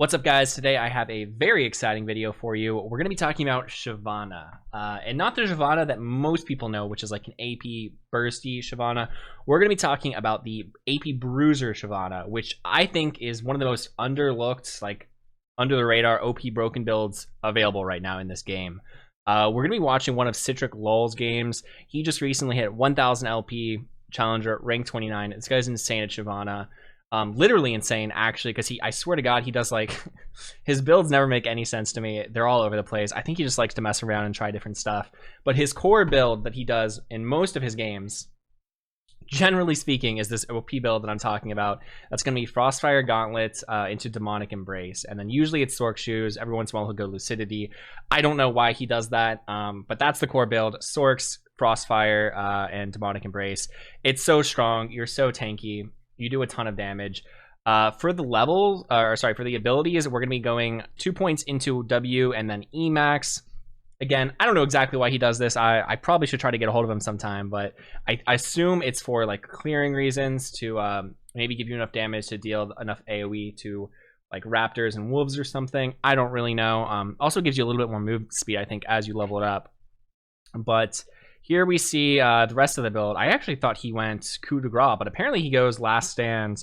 What's up, guys? Today I have a very exciting video for you. We're going to be talking about Shyvana, and not the Shyvana that most people know, which is like an AP bursty Shyvana. We're going to be talking about the AP bruiser Shyvana, which I think is one of the most underlooked, like under the radar OP broken builds available right now in this game. We're going to be watching one of Citric LOL's games. He just recently hit 1000 LP challenger, rank 29. This guy's insane at Shyvana. Literally insane, actually, because I swear to God, he does like his builds never make any sense to me. They're all over the place. I think he just likes to mess around and try different stuff. But his core build that he does in most of his games, generally speaking, is this OP build that I'm talking about. That's going to be Frostfire Gauntlet into Demonic Embrace, and then usually it's Sorc Shoes. Every once in a while he'll go Lucidity. I don't know why he does that, but that's the core build. Sorcs, Frostfire, and Demonic Embrace. It's so strong. You're so tanky. You do a ton of damage. For the levels, for the abilities, we're going to be going 2 points into W and then E max. Again, I don't know exactly why he does this. I probably should try to get a hold of him sometime, but I assume it's for like clearing reasons to maybe give you enough damage to deal enough AoE to like raptors and wolves or something. I don't really know. Also gives you a little bit more move speed, I think, as you level it up. But here we see the rest of the build. I actually thought he went coup de grace, but apparently he goes last stand,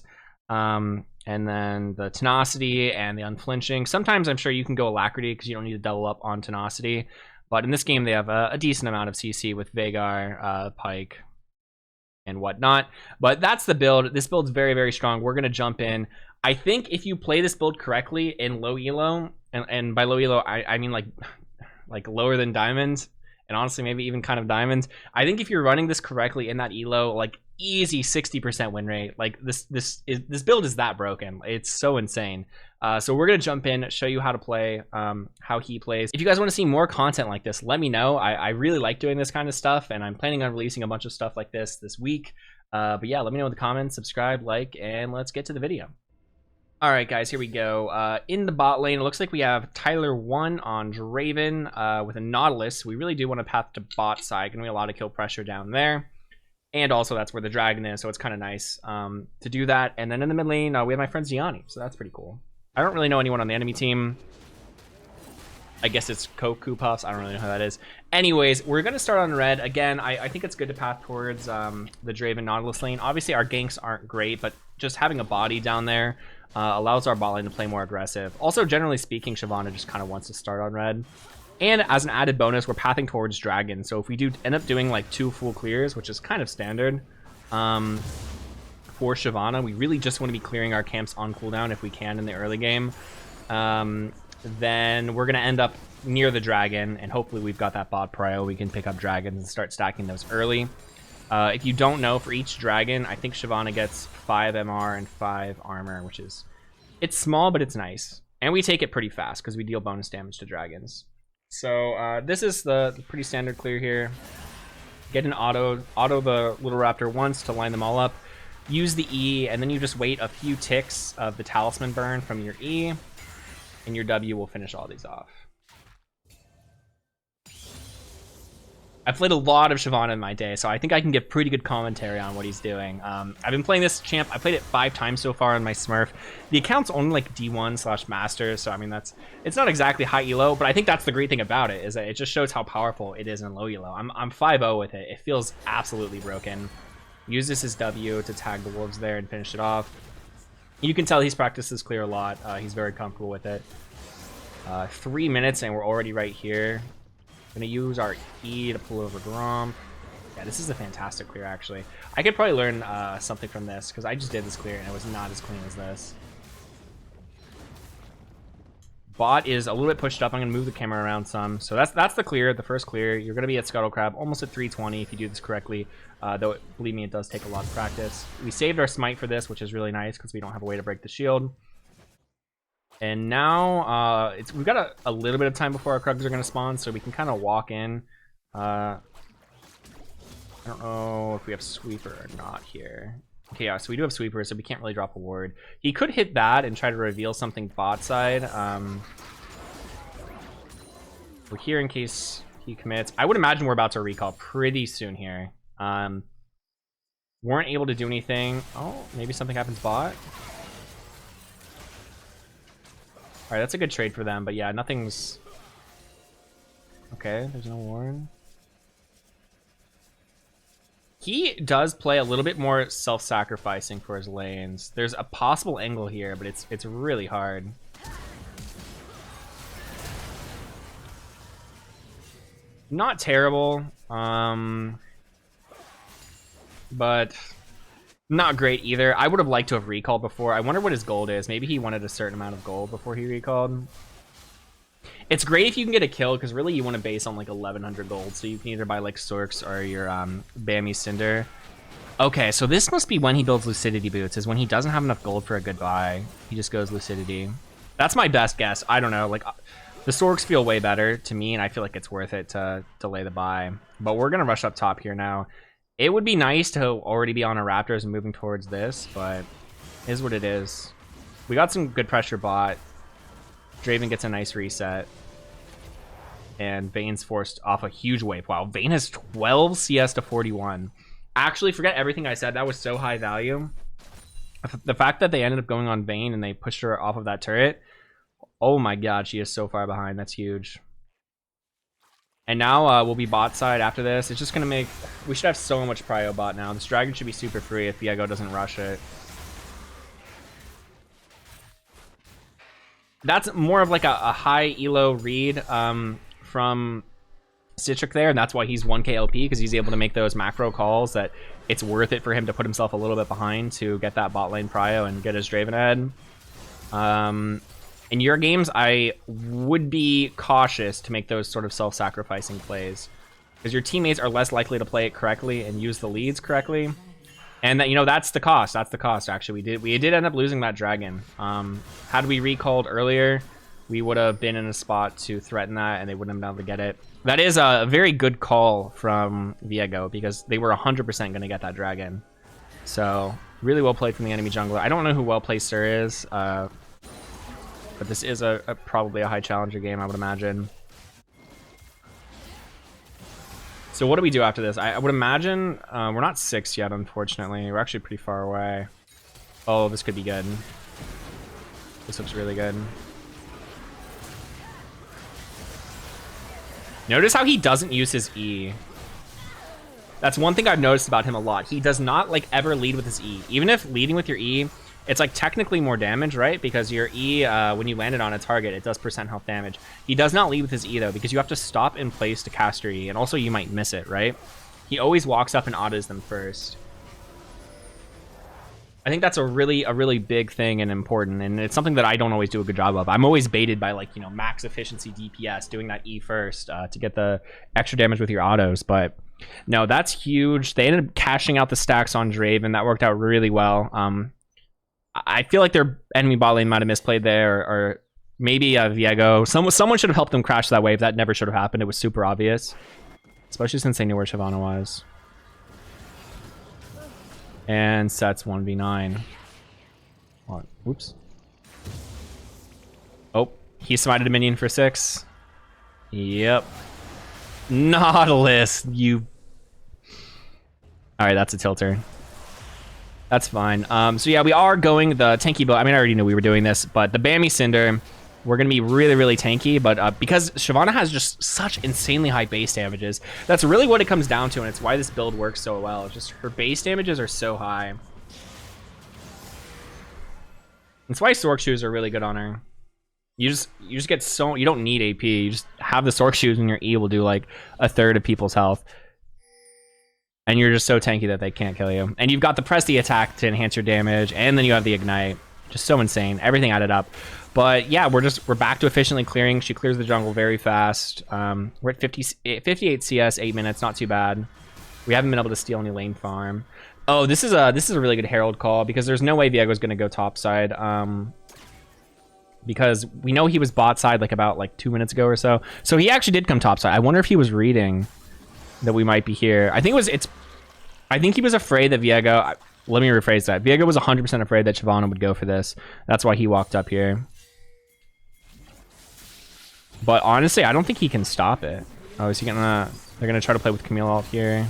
and then the tenacity and the unflinching. Sometimes I'm sure you can go alacrity because you don't need to double up on tenacity. But in this game, they have a decent amount of CC with Veigar, Pike, and whatnot. But that's the build. This build's very, very strong. We're going to jump in. I think if you play this build correctly in low elo, and by low elo, I mean like lower than diamonds, and honestly maybe even kind of diamonds. I think if you're running this correctly in that elo, like easy 60% win rate. Like this build is that broken. It's so insane. So we're gonna jump in, show you how to play, how he plays. If you guys want to see more content like this, let me know. I really like doing this kind of stuff, and I'm planning on releasing a bunch of stuff like this week. But yeah, let me know in the comments, subscribe, like, and let's get to the video. All right, guys, here we go. In the bot lane, it looks like we have Tyler 1 on Draven with a Nautilus. We really do want to path to bot side. Going to be a lot of kill pressure down there. And also, that's where the dragon is, so it's kind of nice to do that. And then in the mid lane, we have my friend Ziani, so that's pretty cool. I don't really know anyone on the enemy team. I guess it's Koku Puffs. I don't really know who that is. Anyways, we're going to start on red. Again, I think it's good to path towards the Draven Nautilus lane. Obviously, our ganks aren't great, but just having a body down there allows our bot lane to play more aggressive. Also, generally speaking, Shyvana just kind of wants to start on red. And as an added bonus, we're pathing towards dragon. So if we do end up doing like 2 full clears, which is kind of standard for Shyvana, we really just want to be clearing our camps on cooldown if we can in the early game. Then we're going to end up near the dragon, and hopefully we've got that bot prio. We can pick up dragons and start stacking those early. If you don't know, for each dragon, I think Shyvana gets 5 MR and 5 armor, which is, it's small, but it's nice. And we take it pretty fast because we deal bonus damage to dragons. So this is the pretty standard clear here. Get an auto the little raptor once to line them all up. Use the E, and then you just wait a few ticks of the talisman burn from your E, and your W will finish all these off. I've played a lot of Shyvana in my day, so I think I can give pretty good commentary on what he's doing. I've been playing this champ. I played it 5 times so far on my Smurf. The account's only like D1/Master, so I mean it's not exactly high elo, but I think that's the great thing about it, is that it just shows how powerful it is in low elo. I'm 5-0 with it. It feels absolutely broken. Use this as W to tag the wolves there and finish it off. You can tell he's practiced this clear a lot. He's very comfortable with it. 3 minutes and we're already right here. Gonna use our E to pull over Grom. Yeah, this is a fantastic clear, actually. I could probably learn something from this, because I just did this clear and it was not as clean as this. Bot is a little bit pushed up. I'm gonna move the camera around some. So that's the clear, the first clear. You're gonna be at Scuttle Crab, almost at 320 if you do this correctly. Though, believe me, it does take a lot of practice. We saved our smite for this, which is really nice because we don't have a way to break the shield. And now we've got a little bit of time before our Krugs are going to spawn, so we can kind of walk in. I don't know if we have Sweeper or not here. Okay, yeah, so we do have Sweeper, so we can't really drop a ward. He could hit that and try to reveal something bot side. We're here in case he commits. I would imagine we're about to recall pretty soon here. Weren't able to do anything. Oh, maybe something happens bot. Alright, that's a good trade for them, but yeah, nothing's... Okay, there's no Warren. He does play a little bit more self-sacrificing for his lanes. There's a possible angle here, but it's really hard. Not terrible, but not great either. I would have liked to have recalled before. I wonder what his gold is. Maybe he wanted a certain amount of gold before he recalled. It's great if you can get a kill, because really you want to base on like 1100 gold, so you can either buy like Sorks or your Bammy Cinder. Okay, so this must be when he builds Lucidity Boots, is when he doesn't have enough gold for a good buy. He just goes Lucidity. That's my best guess. I don't know, like the Sorks feel way better to me, and I feel like it's worth it to delay the buy. But we're gonna rush up top here now. It would be nice to already be on our Raptors and moving towards this, but it is what it is. We got some good pressure bot. Draven gets a nice reset. And Vayne's forced off a huge wave. Wow, Vayne has 12 CS to 41. Actually, forget everything I said. That was so high value. The fact that they ended up going on Vayne and they pushed her off of that turret. Oh my god, she is so far behind. That's huge. And now we'll be bot side after this. It's just going to make... We should have so much prio bot now. This dragon should be super free if Viego doesn't rush it. That's more of like a high elo read from Citric there, and that's why he's 1k LP, because he's able to make those macro calls that it's worth it for him to put himself a little bit behind to get that bot lane prio and get his Draven ahead. In your games, I would be cautious to make those sort of self-sacrificing plays, because your teammates are less likely to play it correctly and use the leads correctly. And that, you know, that's the cost. That's the cost. Actually, we did end up losing that dragon. Had we recalled earlier, we would have been in a spot to threaten that, and they wouldn't have been able to get it. That is a very good call from Viego, because they were 100% going to get that dragon. So really well played from the enemy jungler. I don't know who well placed Sir is, but this is probably a high challenger game, I would imagine. So what do we do after this? I would imagine we're not 6 yet, unfortunately. We're actually pretty far away. Oh, this could be good. This looks really good. Notice how he doesn't use his E. That's one thing I've noticed about him a lot. He does not like ever lead with his E. Even if leading with your E, it's like technically more damage, right? Because your E, when you land it on a target, it does % health damage. He does not lead with his E though, because you have to stop in place to cast your E, and also you might miss it, right? He always walks up and autos them first. I think that's a really big thing and important, and it's something that I don't always do a good job of. I'm always baited by, like, you know, max efficiency DPS, doing that E first to get the extra damage with your autos, but no, that's huge. They ended up cashing out the stacks on Draven. That worked out really well. I feel like their enemy bot lane might have misplayed there, or maybe Viego. Someone should have helped them crash that wave. That never should have happened. It was super obvious, especially since they knew where Shyvana was. And sets 1v9. Oh, oops. Oh, he smited a minion for 6. Yep. Nautilus, you... Alright, that's a tilter. That's fine. So yeah, we are going the tanky build. I mean, I already knew we were doing this, but the Bammy Cinder, we're going to be really tanky, but because Shyvana has just such insanely high base damages, that's really what it comes down to, and it's why this build works so well. It's just her base damages are so high. That's why Sork Shoes are really good on her. You just get so... You don't need AP. You just have the Sork Shoes, and your E will do like a third of people's health. And you're just so tanky that they can't kill you. And you've got the press the attack to enhance your damage, and then you have the ignite. Just so insane. Everything added up. But yeah, we're back to efficiently clearing. She clears the jungle very fast. We're at 58 CS, 8 minutes, not too bad. We haven't been able to steal any lane farm. Oh, this is a really good Herald call, because there's no way Viego's gonna go top side. Because we know he was bot side like about 2 minutes ago or so. So he actually did come top side. I wonder if he was reading that we might be here. I think he was afraid that Viego... Let me rephrase that. Viego was 100% afraid that Shyvana would go for this. That's why he walked up here. But honestly, I don't think he can stop it. Oh, is he gonna... They're gonna try to play with Camille ult here.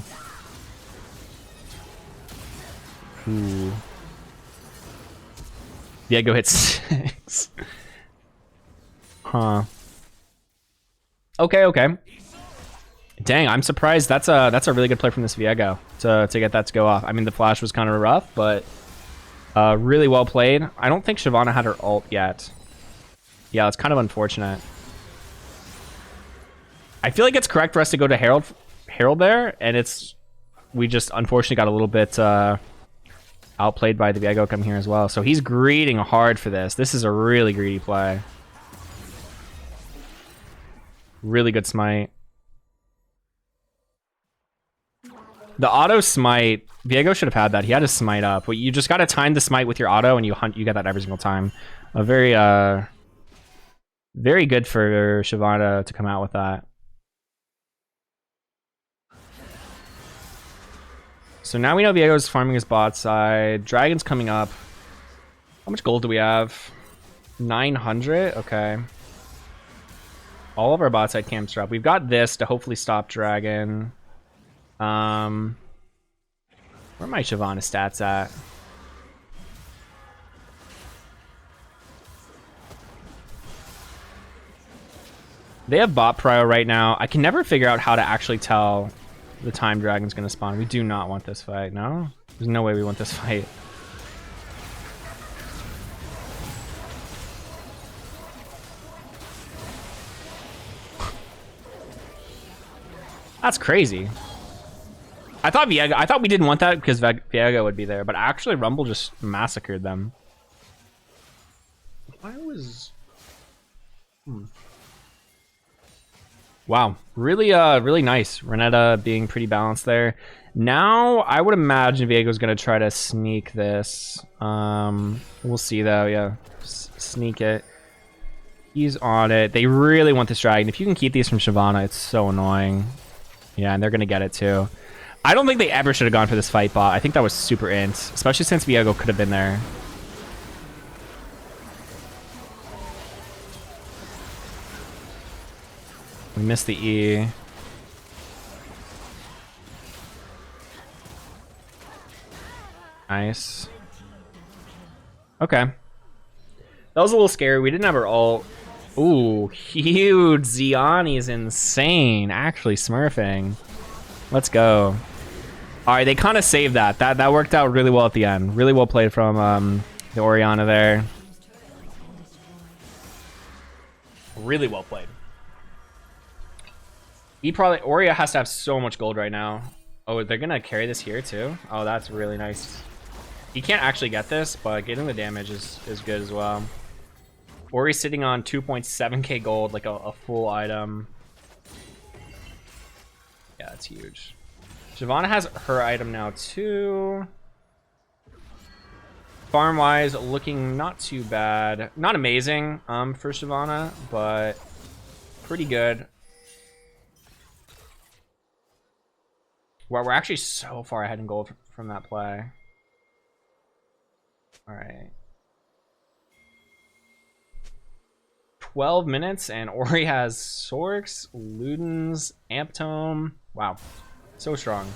Ooh. Viego hits 6. Huh. Okay, okay. Dang, I'm surprised. That's a really good play from this Viego to get that to go off. I mean, the flash was kind of rough, but really well played. I don't think Shyvana had her ult yet. Yeah, it's kind of unfortunate. I feel like it's correct for us to go to Herald there, and we just unfortunately got a little bit outplayed by the Viego come here as well. So he's greeding hard for this. This is a really greedy play. Really good smite. The auto smite, Viego should have had that. He had his smite up. But you just got to time the smite with your auto, and you get that every single time. A very very good for Shyvana to come out with that. So now we know Viego's farming his bot side. Dragon's coming up. How much gold do we have? 900? Okay. All of our bot side camps are up. We've got this to hopefully stop Dragon. Where are my Shyvana stats at? They have bot prio right now. I can never figure out how to actually tell the time Dragon's gonna spawn. We do not want this fight. No? There's no way we want this fight. That's crazy. I thought we didn't want that because Viego would be there, but actually Rumble just massacred them. Why was... Wow, really really nice. Renetta being pretty balanced there. Now I would imagine Viego's gonna try to sneak this. We'll see though. Yeah, sneak it. He's on it. They really want this dragon. If you can keep these from Shyvana, it's so annoying. Yeah, and they're gonna get it too. I don't think they ever should have gone for this fight bot. I think that was super int, especially since Viego could have been there. We missed the E. Nice. Okay. That was a little scary. We didn't have our ult. Ooh, huge. Ziani is insane. Actually smurfing. Let's go. All right, they kind of saved that. That worked out really well at the end. Really well played from the Orianna there. Really well played. Oria has to have so much gold right now. Oh, they're gonna carry this here too? Oh, that's really nice. He can't actually get this, but getting the damage is good as well. Ori's sitting on 2.7k gold, like a full item. Yeah, it's huge. Shyvana has her item now too. Farm-wise, looking not too bad. Not amazing for Shyvana, but pretty good. Wow, we're actually so far ahead in gold from that play. All right. 12 minutes, and Ori has Sorks, Ludens, Amptome. Wow, so strong.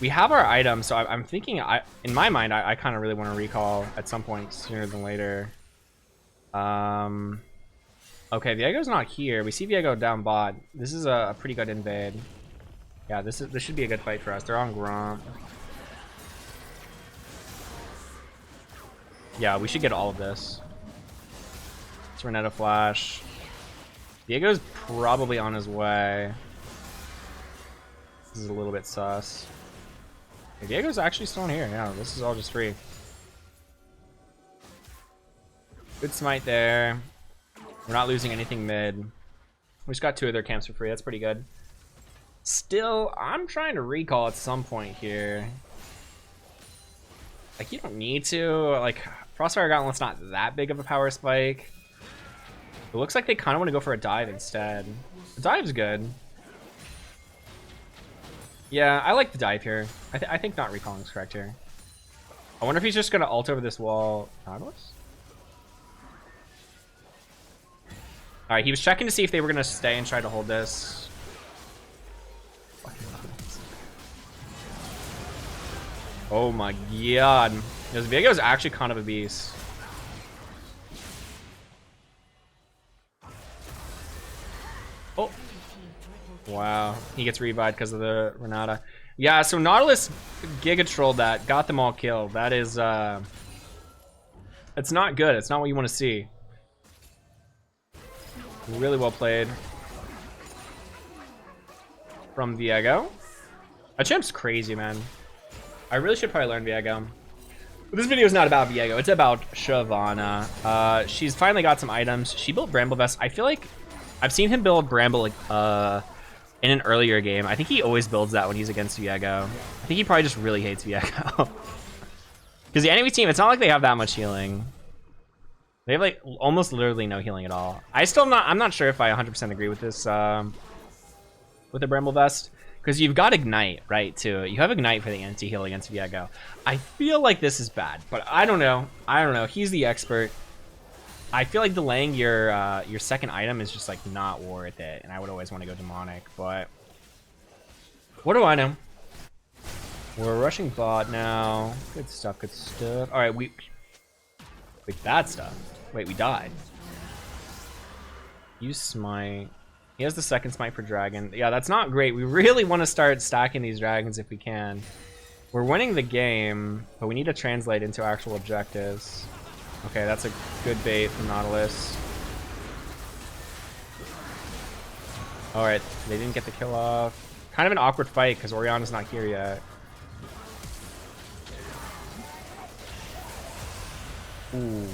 We have our item, so I'm thinking, in my mind, I kind of really want to recall at some point sooner than later. Okay, Viego's not here. We see Viego down bot. This is a pretty good invade. Yeah, this should be a good fight for us. They're on Gromp. Yeah, we should get all of this. It's Renetta flash. Viego's probably on his way. This is a little bit sus. Okay, Viego's actually still in here. Yeah, this is all just free. Good smite there. We're not losing anything mid. We just got 2 of their camps for free. That's pretty good. Still, I'm trying to recall at some point here. Like, you don't need to. Like, Frostfire Gauntlet's not that big of a power spike. It looks like they kind of want to go for a dive instead. The dive's good. Yeah, I like the dive here. I think not recalling is correct here. I wonder if he's just going to ult over this wall. Nautilus? Alright, he was checking to see if they were going to stay and try to hold this. Oh my god. Viego's actually kind of a beast. Oh. Wow. He gets revived because of the Renata. Yeah, so Nautilus Giga Trolled that. Got them all killed. That is, it's not good. It's not what you want to see. Really well played from Viego. That champ's crazy, man. I really should probably learn Viego. But this video is not about Viego. It's about Shyvana. She's finally got some items. She built Bramble Vest. I feel like I've seen him build Bramble like in an earlier game. I think he always builds that when he's against Viego. I think he probably just really hates Viego. Because the enemy team, it's not like they have that much healing. They have like almost literally no healing at all. I'm not sure if I 100% agree with this with the Bramble Vest. Because you've got Ignite, right, too. You have Ignite for the anti-heal against Viego. I feel like this is bad, but I don't know. I don't know. He's the expert. I feel like delaying your second item is just like not worth it, and I would always want to go demonic, but what do I know? We're rushing bot now. Good stuff, good stuff. All right, wait, bad stuff. Wait, we died. Use smite. He has the second smite for dragon. Yeah, that's not great. We really want to start stacking these dragons if we can. We're winning the game, but we need to translate into actual objectives. Okay, that's a good bait from Nautilus. Alright, they didn't get the kill off. Kind of an awkward fight because Oriana's not here yet. Ooh.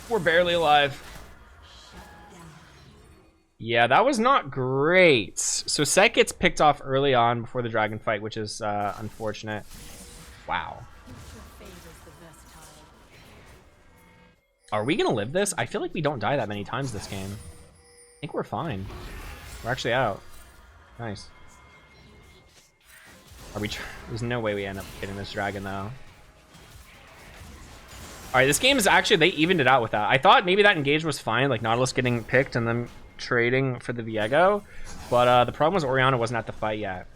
We're barely alive. Yeah, that was not great. So Set gets picked off early on before the dragon fight, which is unfortunate. Wow. Are we gonna live this? I feel like we don't die that many times this game. I think we're fine. We're actually out. Nice. Are we? There's no way we end up getting this dragon though. All right, this game is actually, they evened it out with that. I thought maybe that engage was fine, like Nautilus getting picked and then trading for the Viego, but the problem was Oriana wasn't at the fight yet.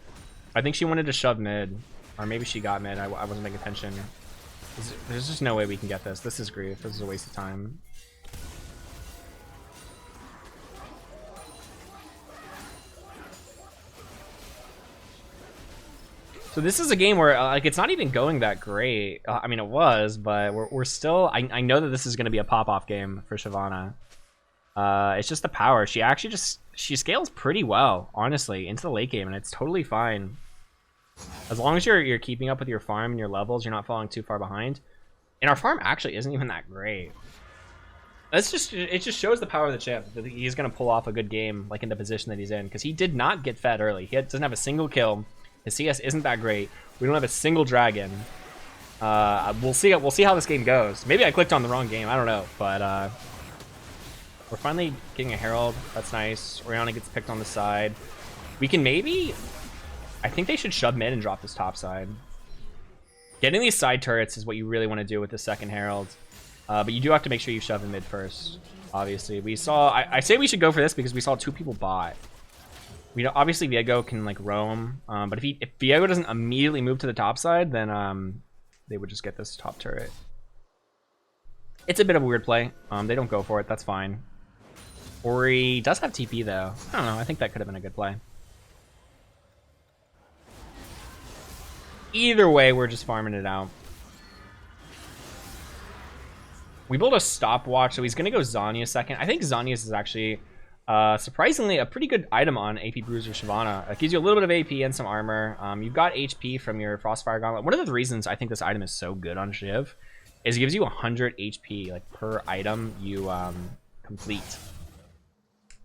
I think she wanted to shove mid, or maybe she got mid. I wasn't paying attention. There's just no way we can get this. This is grief. This is a waste of time. So this is a game where like it's not even going that great. I mean, it was, but we're still. I know that this is going to be a pop-off game for Shyvana. It's just the power. She actually she scales pretty well, honestly, into the late game, and it's totally fine. As long as you're keeping up with your farm and your levels, you're not falling too far behind. And our farm actually isn't even that great. It just shows the power of the champ. That he's gonna pull off a good game, like in the position that he's in, because he did not get fed early. He doesn't have a single kill. His CS isn't that great. We don't have a single dragon. We'll see how this game goes. Maybe I clicked on the wrong game. I don't know, but we're finally getting a herald. That's nice. Oriana gets picked on the side. We can maybe. I think they should shove mid and drop this top side. Getting these side turrets is what you really want to do with the second herald. But you do have to make sure you shove in mid first. Obviously, we saw. I say we should go for this because we saw two people bot. We know, obviously Viego can like roam, but if Viego doesn't immediately move to the top side, then they would just get this top turret. It's a bit of a weird play. They don't go for it. That's fine. Ori does have TP though. I don't know. I think that could have been a good play. Either way, we're just farming it out. We built a stopwatch, so he's gonna go Zanya second. I think Zanya's is actually surprisingly a pretty good item on AP Bruiser Shyvana. It gives you a little bit of AP and some armor. You've got HP from your Frostfire Gauntlet. One of the reasons I think this item is so good on Shiv is it gives you 100 HP like per item you complete.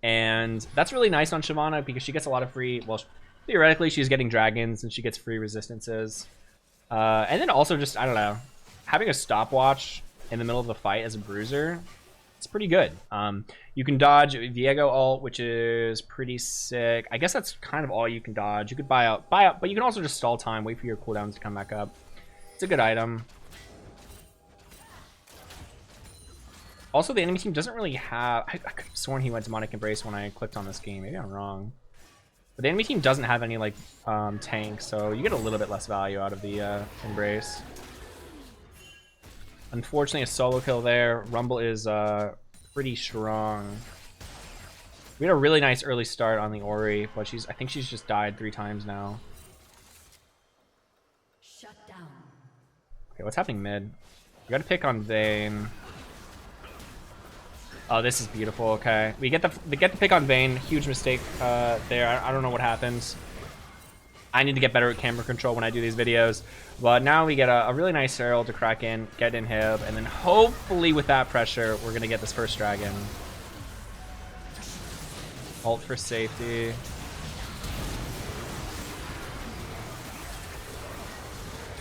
And that's really nice on Shyvana because she gets a lot of free, well, theoretically she's getting dragons and she gets free resistances. And then also just, I don't know, having a stopwatch in the middle of the fight as a bruiser, it's pretty good. You can dodge Viego ult, which is pretty sick. I guess that's kind of all you can dodge. You could buy out, but you can also just stall time, wait for your cooldowns to come back up. It's a good item. Also, the enemy team doesn't really have... I could have sworn he went Demonic Embrace when I clicked on this game. Maybe I'm wrong. But the enemy team doesn't have any like tank, so you get a little bit less value out of the Embrace. Unfortunately, a solo kill there. Rumble is pretty strong. We had a really nice early start on the Ori, but I think she's just died 3 times now. Shut down. Okay, what's happening mid? We gotta pick on Vayne. Oh, this is beautiful. Okay, we get the pick on Vayne. Huge mistake there. I don't know what happens. I need to get better at camera control when I do these videos. But now we get a really nice Herald to crack in, get inhib, and then hopefully with that pressure, we're gonna get this first dragon. Ult for safety.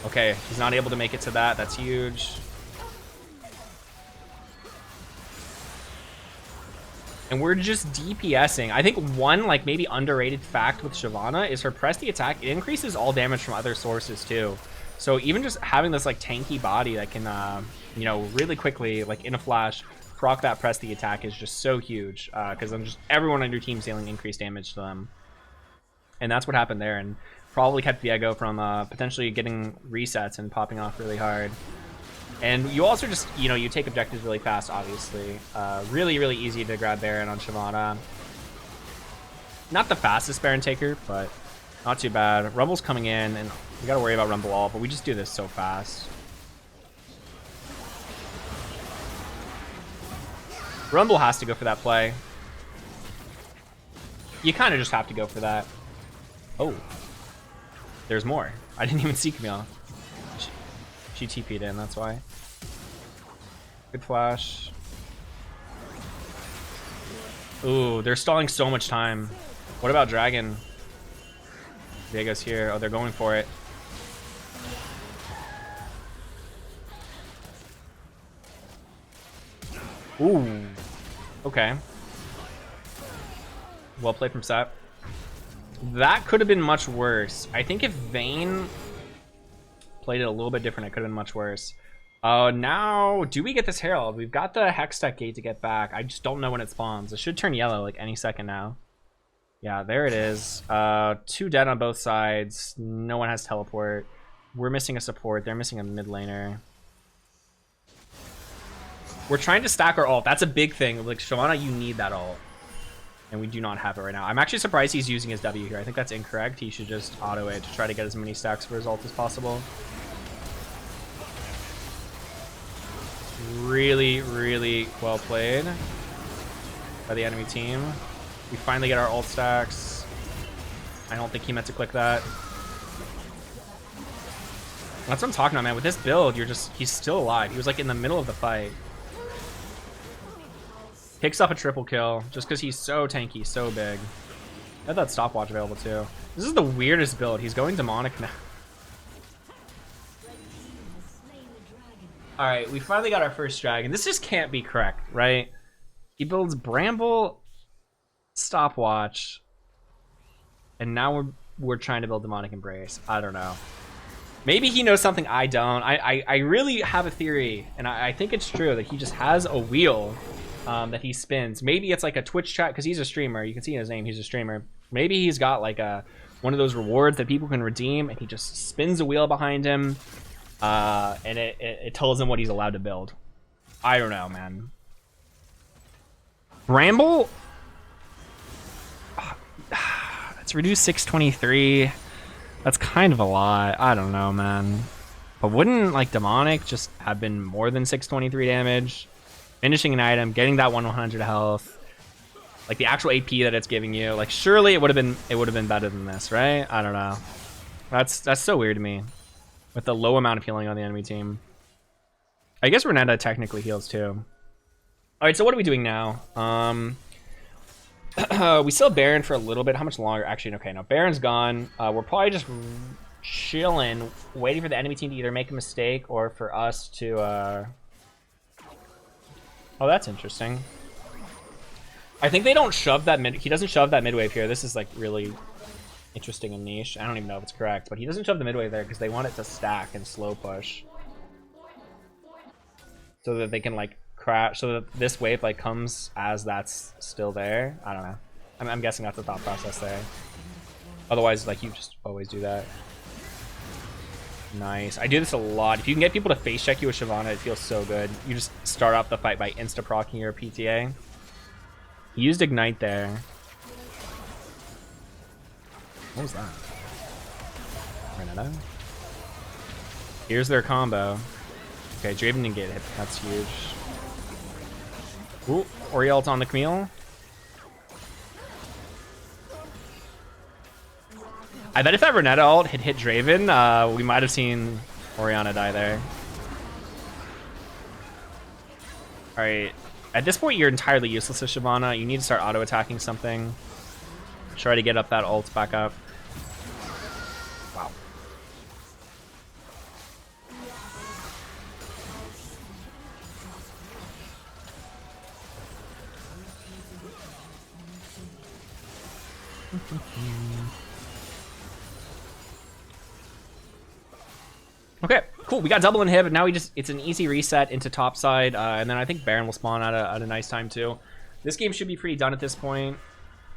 Okay, he's not able to make it to that. That's huge. And we're just DPSing. I think one like maybe underrated fact with Shyvana is her press the attack. It increases all damage from other sources too. So even just having this like tanky body that can, you know, really quickly like in a flash proc that press the attack is just so huge. Because I'm just everyone on your team dealing increased damage to them, and that's what happened there, and probably kept Viego from potentially getting resets and popping off really hard. And you also just, you know, you take objectives really fast, obviously. Really, really easy to grab Baron on Shyvana. Not the fastest Baron taker, but not too bad. Rumble's coming in, and we gotta worry about Rumble ult, but we just do this so fast. Rumble has to go for that play. You kind of just have to go for that. Oh. There's more. I didn't even see Camille. She TP'd in, that's why. Good flash. Ooh, they're stalling so much time. What about Dragon? Viego's here. Oh, they're going for it. Ooh. Okay. Well played from Sap. That could have been much worse. I think if Vayne played it a little bit different, it could have been much worse. Now, do we get this Herald? We've got the Hextech Gate to get back. I just don't know when it spawns. It should turn yellow like any second now. Yeah, there it is. 2 dead on both sides. No one has teleport. We're missing a support. They're missing a mid laner. We're trying to stack our ult. That's a big thing. Like, Shyvana, you need that ult. And we do not have it right now. I'm actually surprised he's using his W here. I think that's incorrect. He should just auto it to try to get as many stacks for his ult as possible. Really, really well played by the enemy team. We finally get our ult stacks. I don't think he meant to click that. That's what I'm talking about, man. With this build, he's still alive. He was like in the middle of the fight. Picks up a triple kill just because he's so tanky, so big. I had that stopwatch available too. This is the weirdest build. He's going demonic now. Alright, we finally got our first dragon. This just can't be correct, right? He builds Bramble, stopwatch, and now we're trying to build demonic embrace. I don't know. Maybe he knows something I don't. I really have a theory, and I think it's true, that he just has a wheel that he spins. Maybe it's like a Twitch chat, because he's a streamer. You can see in his name, he's a streamer. Maybe he's got like one of those rewards that people can redeem, and he just spins a wheel behind him, and it tells him what he's allowed to build. I don't know, man. Bramble? It's reduced 623. That's kind of a lot. I don't know, man. But wouldn't like demonic just have been more than 623 damage? Finishing an item, getting that 100 health, like the actual AP that it's giving you, like surely it would have been better than this, right? I don't know. That's so weird to me. With the low amount of healing on the enemy team. I guess Renata technically heals too. All right, so what are we doing now? We still have Baron for a little bit. How much longer? Actually, okay, no, Baron's gone. We're probably just chilling, waiting for the enemy team to either make a mistake or for us to Oh, that's interesting. I think they don't shove that mid. He doesn't shove that mid wave here. This is like really interesting and niche. I don't even know if it's correct, but he doesn't shove the mid wave there because they want it to stack and slow push, so that they can like crash. So that this wave like comes as that's still there. I don't know. I'm guessing that's the thought process there. Otherwise, like you just always do that. Nice. I do this a lot. If you can get people to face check you with Shyvana, it feels so good. You just start off the fight by insta-procking your PTA. He used Ignite there. What was that? Renata? Here's their combo. Okay, Draven didn't get hit. That's huge. Ooh, Oriel's on the Camille. I bet if that Renata ult had hit Draven, we might have seen Orianna die there. Alright. At this point, you're entirely useless to Shyvana. You need to start auto-attacking something. Try to get up that ult back up. Wow. Okay, cool. We got double inhib. Now it's an easy reset into top side, and then I think Baron will spawn at a nice time too. This game should be pretty done at this point.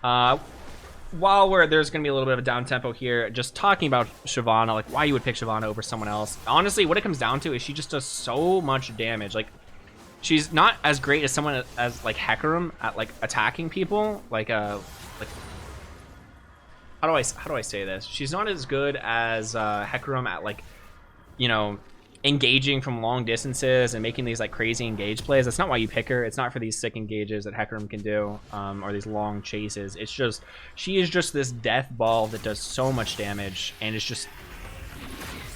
While there's gonna be a little bit of a down tempo here, just talking about Shyvana, like why you would pick Shyvana over someone else. Honestly, what it comes down to is she just does so much damage. Like, she's not as great as someone as like Hecarim at like attacking people. Like how do I say this? She's not as good as Hecarim at like, you know, engaging from long distances and making these like crazy engage plays. That's not why you pick her. It's not for these sick engages that Hecarim can do, or these long chases. It's just, she is just this death ball that does so much damage and is just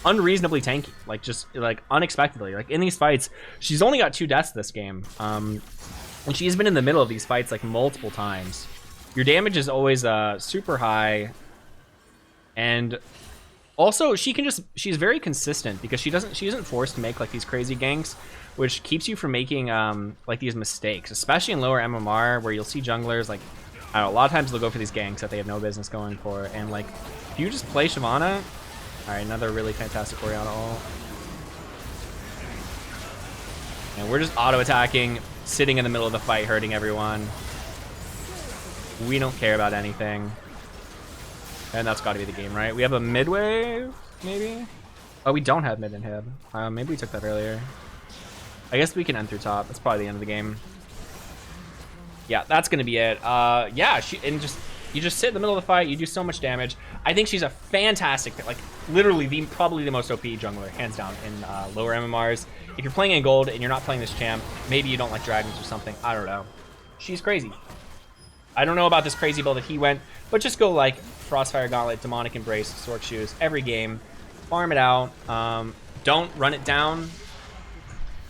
unreasonably tanky, like just like unexpectedly. Like in these fights, she's only got 2 deaths this game, and she's been in the middle of these fights like multiple times. Your damage is always super high, and also, she's very consistent because she isn't forced to make like these crazy ganks, which keeps you from making like these mistakes, especially in lower MMR where you'll see junglers like, I don't know, a lot of times they'll go for these ganks that they have no business going for, and like if you just play Shyvana, all right, another really fantastic Orianna ult, and we're just auto attacking, sitting in the middle of the fight, hurting everyone. We don't care about anything. And that's got to be the game, right? We have a mid wave, maybe? Oh, we don't have mid inhib. Maybe we took that earlier. I guess we can end through top. That's probably the end of the game. Yeah, that's going to be it. Yeah, you just sit in the middle of the fight. You do so much damage. I think she's a fantastic pick. Like, literally, probably the most OP jungler, hands down, in lower MMRs. If you're playing in gold and you're not playing this champ, maybe you don't like dragons or something. I don't know. She's crazy. I don't know about this crazy build that he went, but just go like Frostfire Gauntlet, Demonic Embrace, Sork Shoes every game, farm it out. Don't run it down.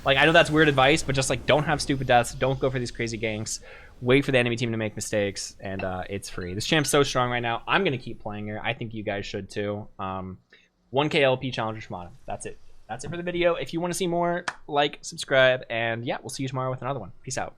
Like, I know that's weird advice, but just like don't have stupid deaths, don't go for these crazy ganks, wait for the enemy team to make mistakes, and it's free. This champ's so strong right now. I'm gonna keep playing her. I think you guys should too. 1K LP Challenger Shyvana. That's it for the video. If you want to see more, like, subscribe, and yeah, we'll see you tomorrow with another one. Peace out.